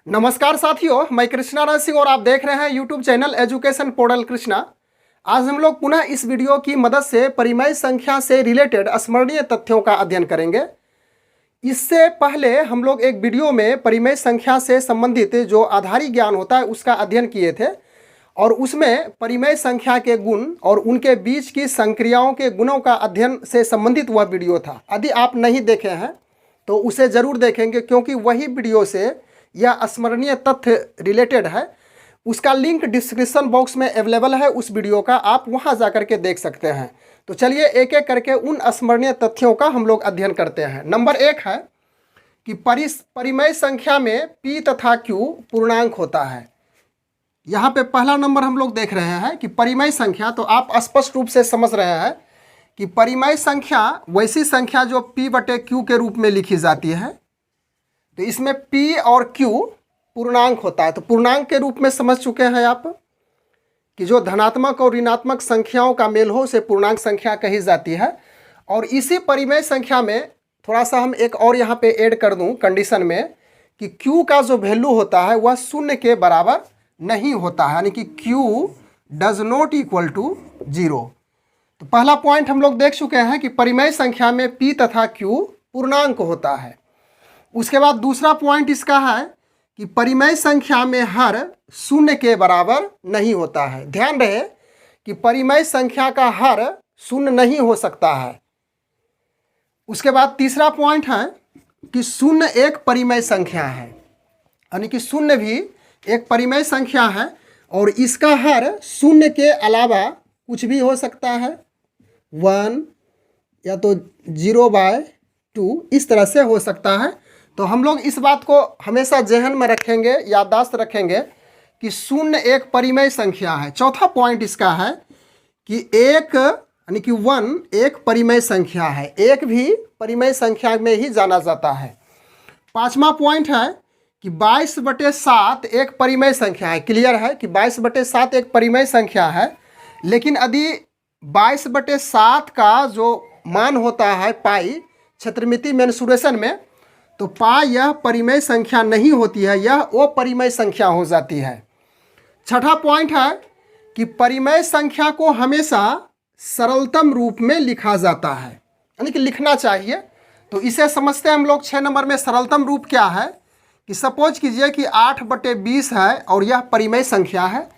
नमस्कार साथियों, मैं कृष्णा राज सिंह और आप देख रहे हैं YouTube channel education portal Krishna. आज हम लोग पुनः इस वीडियो की मदद से परिमेय संख्या से रिलेटेड स्मरणीय तथ्यों का अध्ययन करेंगे। इससे पहले हम लोग एक वीडियो में परिमेय संख्या से संबंधित जो आधारी ज्ञान होता है उसका अध्ययन किए थे और उसमें परिमेय संख्या के गुण और उनके बीच की संक्रियाओं के गुणों का अध्ययन से संबंधित वह वीडियो था। यदि आप नहीं देखे हैं तो उसे ज़रूर देखेंगे, क्योंकि वही वीडियो से यह स्मरणीय तथ्य रिलेटेड है। उसका लिंक डिस्क्रिप्शन बॉक्स में अवेलेबल है उस वीडियो का, आप वहां जाकर के देख सकते हैं। तो चलिए एक एक करके उन स्मरणीय तथ्यों का हम लोग अध्ययन करते हैं। नंबर 1 है कि परिमेय संख्या में p तथा q पूर्णांक होता है। यहाँ पे पहला नंबर हम लोग देख रहे हैं कि परिमेय संख्या, तो आप स्पष्ट रूप से समझ रहे हैं कि परिमेय संख्या वैसी संख्या जो p/q के रूप में लिखी जाती है। तो इसमें p और q पूर्णांक होता है। तो पूर्णांक के रूप में समझ चुके हैं आप कि जो धनात्मक और ऋणात्मक संख्याओं का मेल हो उसे पूर्णांक संख्या कही जाती है। और इसी परिमेय संख्या में थोड़ा सा हम एक और यहाँ पे ऐड कर दूँ कंडीशन में कि q का जो वैल्यू होता है वह 0 के बराबर नहीं होता है, यानी कि q does not equal to 0। तो पहला पॉइंट हम लोग देख चुके हैं कि परिमेय संख्या में p तथा q पूर्णांक होता है। उसके बाद दूसरा पॉइंट इसका है कि परिमेय संख्या में हर 0 के बराबर नहीं होता है। ध्यान रहे कि परिमेय संख्या का हर 0 नहीं हो सकता है। उसके बाद तीसरा पॉइंट है कि 0 एक परिमेय संख्या है, यानी कि 0 भी एक परिमेय संख्या है और इसका हर 0 के अलावा कुछ भी हो सकता है, 1 या तो 0/2 इस तरह से हो सकता है। तो हम लोग इस बात को हमेशा जहन में रखेंगे, याददाश्त रखेंगे कि 0 एक परिमेय संख्या है। चौथा पॉइंट इसका है कि 1 यानी कि 1 एक परिमेय संख्या है, 1 भी परिमेय संख्या में ही जाना जाता है। पांचवा पॉइंट है कि 22/7 एक परिमेय संख्या है। क्लियर है कि 22/7 एक परिमेय संख्या है, लेकिन यदि 22/7 का जो मान होता है पाई क्षेत्रमिति मेंसुरेशन में, तो पाई यह परिमेय संख्या नहीं होती है, यह अपरिमेय संख्या हो जाती है। छठा पॉइंट है कि परिमेय संख्या को हमेशा सरलतम रूप में लिखा जाता है, यानी कि लिखना चाहिए। तो इसे समझते हैं हम लोग 6 नंबर में। सरलतम रूप क्या है कि सपोज कीजिए कि 8/20 है और यह परिमेय संख्या है,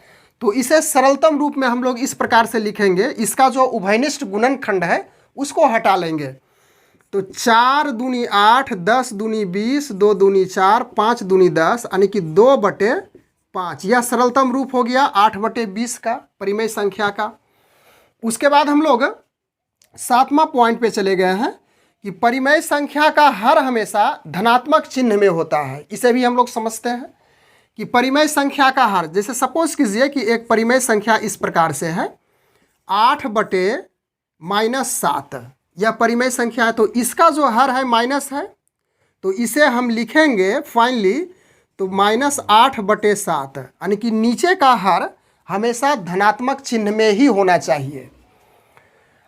तो इसे सरलतम रूप में हम लोग इस प्रकार से लिखेंगे। इसका जो उभयनिष्ठ गुणनखंड है उसको हटा लेंगे। तो 4 दूनी 8, 10 दूनी 20, 2 दूनी 4, 5 दूनी 10, यानी कि 2/5। यह सरलतम रूप हो गया 8/20 का परिमेय संख्या का। उसके बाद हम लोग 7वां पॉइंट पे चले गए हैं कि परिमेय संख्या का हर हमेशा धनात्मक चिन्ह में होता है। इसे भी हम लोग समझते हैं कि परिमेय संख्या का हर, जैसे सपोज कीजिए कि एक परिमेय संख्या इस प्रकार से है 8/-7, यह परिमेय संख्या है। तो इसका जो हर है माइनस है, तो इसे हम लिखेंगे फाइनली तो -8/7, यानी कि नीचे का हर हमेशा धनात्मक चिन्ह में ही होना चाहिए।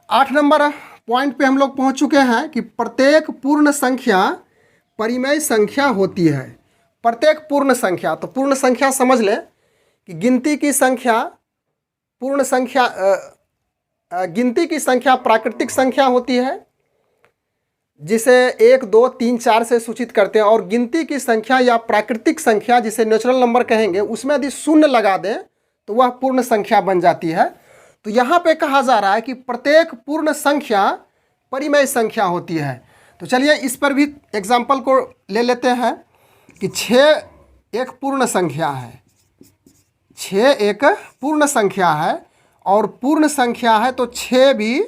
8 नंबर पॉइंट पे हम लोग पहुंच चुके हैं कि प्रत्येक पूर्ण संख्या परिमेय संख्या होती है। प्रत्येक पूर्ण संख्या, तो पूर्ण संख्या समझ लें कि गिनती की संख्या पूर्ण संख्या, गिनती की संख्या प्राकृतिक संख्या होती है जिसे 1, 2, 3, 4 से सूचित करते हैं, और गिनती की संख्या या प्राकृतिक संख्या जिसे नेचुरल नंबर कहेंगे उसमें यदि 0 लगा दें तो वह पूर्ण संख्या बन जाती है। तो यहाँ पे कहा जा रहा है कि प्रत्येक पूर्ण संख्या परिमेय संख्या होती है। तो चलिए इस पर भी एग्जाम्पल को ले लेते हैं कि 6 एक पूर्ण संख्या है, 6 एक पूर्ण संख्या है और पूर्ण संख्या है, तो 6 भी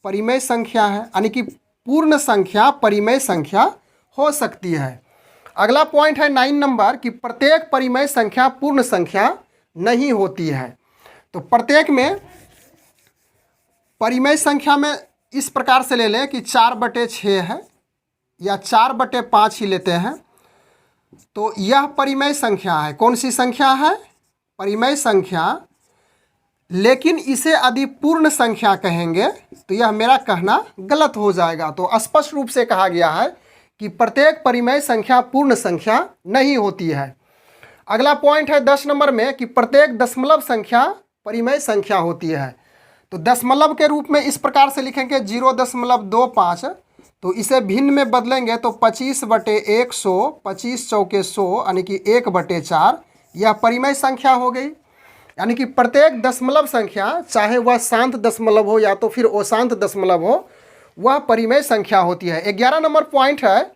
परिमेय संख्या है, यानी कि पूर्ण संख्या परिमेय संख्या हो सकती है। अगला पॉइंट है 9 नंबर कि प्रत्येक परिमेय संख्या पूर्ण संख्या नहीं होती है। तो प्रत्येक में परिमेय संख्या में इस प्रकार से ले लें कि 4/6 है या 4/5 ही लेते हैं, तो यह परिमेय संख्या है। कौन सी संख्या है? परिमेय संख्या। लेकिन इसे यदि पूर्ण संख्या कहेंगे तो यह मेरा कहना गलत हो जाएगा। तो स्पष्ट रूप से कहा गया है कि प्रत्येक परिमेय संख्या पूर्ण संख्या नहीं होती है। अगला पॉइंट है 10 नंबर में कि प्रत्येक दशमलव संख्या परिमेय संख्या होती है। तो दशमलव के रूप में इस प्रकार से लिखेंगे 0.25, तो इसे भिन्न में बदलेंगे तो 25/100, 25 चौके 100 यानी कि 1/4, यह परिमेय संख्या हो गई। यानी कि प्रत्येक दशमलव संख्या, चाहे वह शांत दशमलव हो या तो फिर अशांत दशमलव हो, वह परिमेय संख्या होती है। 11 नंबर पॉइंट है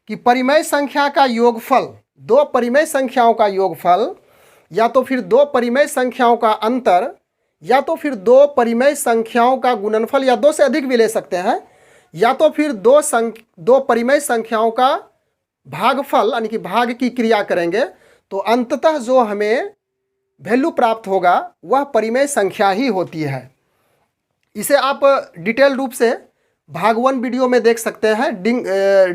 कि परिमेय संख्या का योगफल, दो परिमेय संख्याओं का योगफल, या तो फिर दो परिमेय संख्याओं का अंतर, या तो फिर दो परिमेय संख्याओं का गुणनफल, या दो से अधिक भी ले सकते हैं, या तो फिर दो परिमेय संख्याओं का भागफल यानी कि भाग की क्रिया करेंगे तो अंततः जो हमें वैल्यू प्राप्त होगा वह परिमेय संख्या ही होती है। इसे आप डिटेल रूप से भाग 1 वीडियो में देख सकते हैं।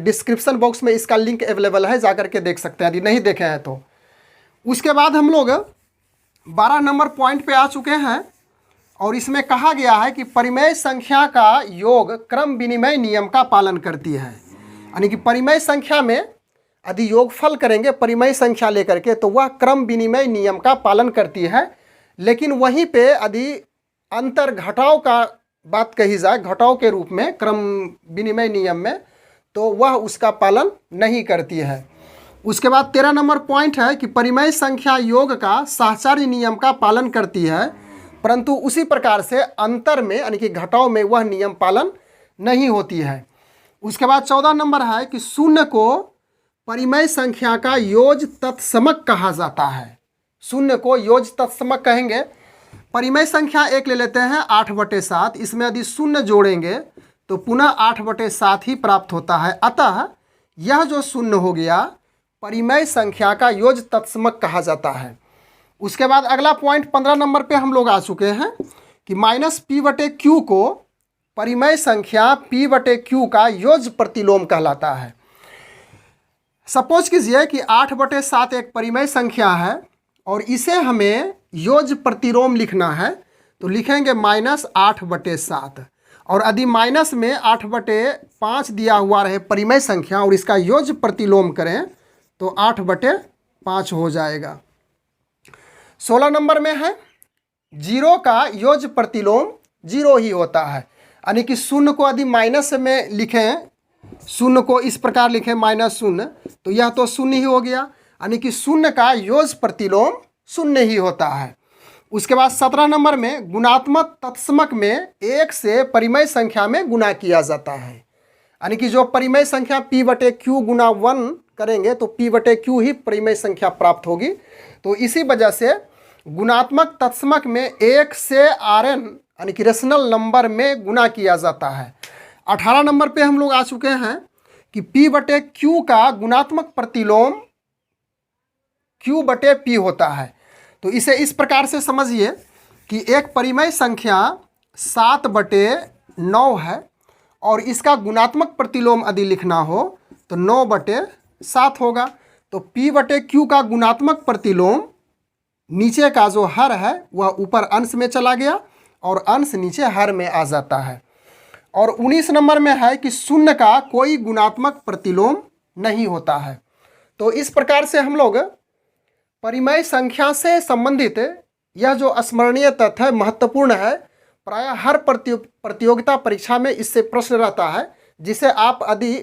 डिस्क्रिप्शन बॉक्स में इसका लिंक अवेलेबल है, जाकर के देख सकते हैं यदि नहीं देखे हैं तो। उसके बाद हम लोग 12 नंबर पॉइंट पे आ चुके हैं और इसमें कहा गया है कि परिमेय संख्या का योग क्रम विनिमय नियम का पालन करती है। यानी कि परिमेय संख्या में यदि योगफल करेंगे परिमेय संख्या लेकर के तो वह क्रम विनिमय नियम का पालन करती है। लेकिन वहीं पे यदि अंतर घटाव का बात कही जाए, घटाव के रूप में क्रम विनिमय नियम में, तो वह उसका पालन नहीं करती है। उसके बाद 13 नंबर पॉइंट है कि परिमेय संख्या योग का साहचर्य नियम का पालन करती है, परंतु उसी प्रकार से अंतर में यानी कि घटाव में वह नियम पालन नहीं होती है। उसके बाद 14 नंबर है कि शून्य को परिमेय संख्या का योज तत्समक कहा जाता है। शून्य को योज तत्समक कहेंगे। परिमेय संख्या एक ले लेते हैं 8/7, इसमें यदि शून्य जोड़ेंगे तो पुनः 8/7 ही प्राप्त होता है। अतः यह जो शून्य हो गया परिमेय संख्या का योज तत्समक कहा जाता है। उसके बाद अगला पॉइंट 15 नंबर पे हम लोग आ चुके हैं कि -p/q को परिमेय संख्या p/q का योज प्रतिलोम कहलाता है। सपोज कीजिए कि 8/7 एक परिमेय संख्या है और इसे हमें योज प्रतिलोम लिखना है, तो लिखेंगे -8/7, और यदि माइनस में 8/5 दिया हुआ रहे परिमेय संख्या और इसका योज प्रतिलोम करें तो 8/5 हो जाएगा। 16 नंबर में है 0 का योज प्रतिलोम 0 ही होता है। यानी कि शून्य को यदि माइनस में लिखें, शून्य को इस प्रकार लिखें -0, तो यह तो शून्य ही हो गया। यानी कि शून्य का योज प्रतिलोम शून्य ही होता है। उसके बाद 17 नंबर में गुणात्मक तत्समक में 1 से परिमेय संख्या में गुणा किया जाता है। यानी कि जो परिमेय संख्या p/q गुना 1 करेंगे तो p/q ही परिमेय संख्या प्राप्त होगी। तो इसी वजह से गुणात्मक तत्समक में 1 से Rn यानी कि रेशनल नंबर में गुणा किया जाता है। 18 नंबर पे हम लोग आ चुके हैं कि p/q का गुणात्मक प्रतिलोम q/p होता है। तो इसे इस प्रकार से समझिए कि एक परिमेय संख्या 7/9 है और इसका गुणात्मक प्रतिलोम यदि लिखना हो तो 9/7 होगा। तो p/q का गुणात्मक प्रतिलोम नीचे का जो हर है वह ऊपर अंश में चला गया और अंश नीचे हर में आ जाता है। और 19 नंबर में है कि शून्य का कोई गुणात्मक प्रतिलोम नहीं होता है। तो इस प्रकार से हम लोग परिमेय संख्या से संबंधित यह जो स्मरणीय तथ्य है महत्वपूर्ण है। प्रायः हर प्रतियोगिता परीक्षा में इससे प्रश्न रहता है, जिसे आप यदि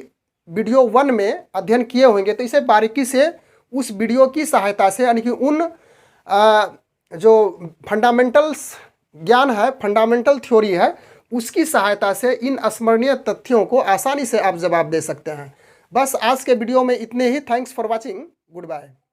वीडियो 1 में अध्ययन किए होंगे तो इसे बारीकी से उस वीडियो की सहायता से यानी कि उन जो फंडामेंटल्स ज्ञान है, फंडामेंटल थ्योरी है, उसकी सहायता से इन स्मरणीय तथ्यों को आसानी से आप जवाब दे सकते हैं। बस आज के वीडियो में इतने ही। Thanks for watching. Good bye.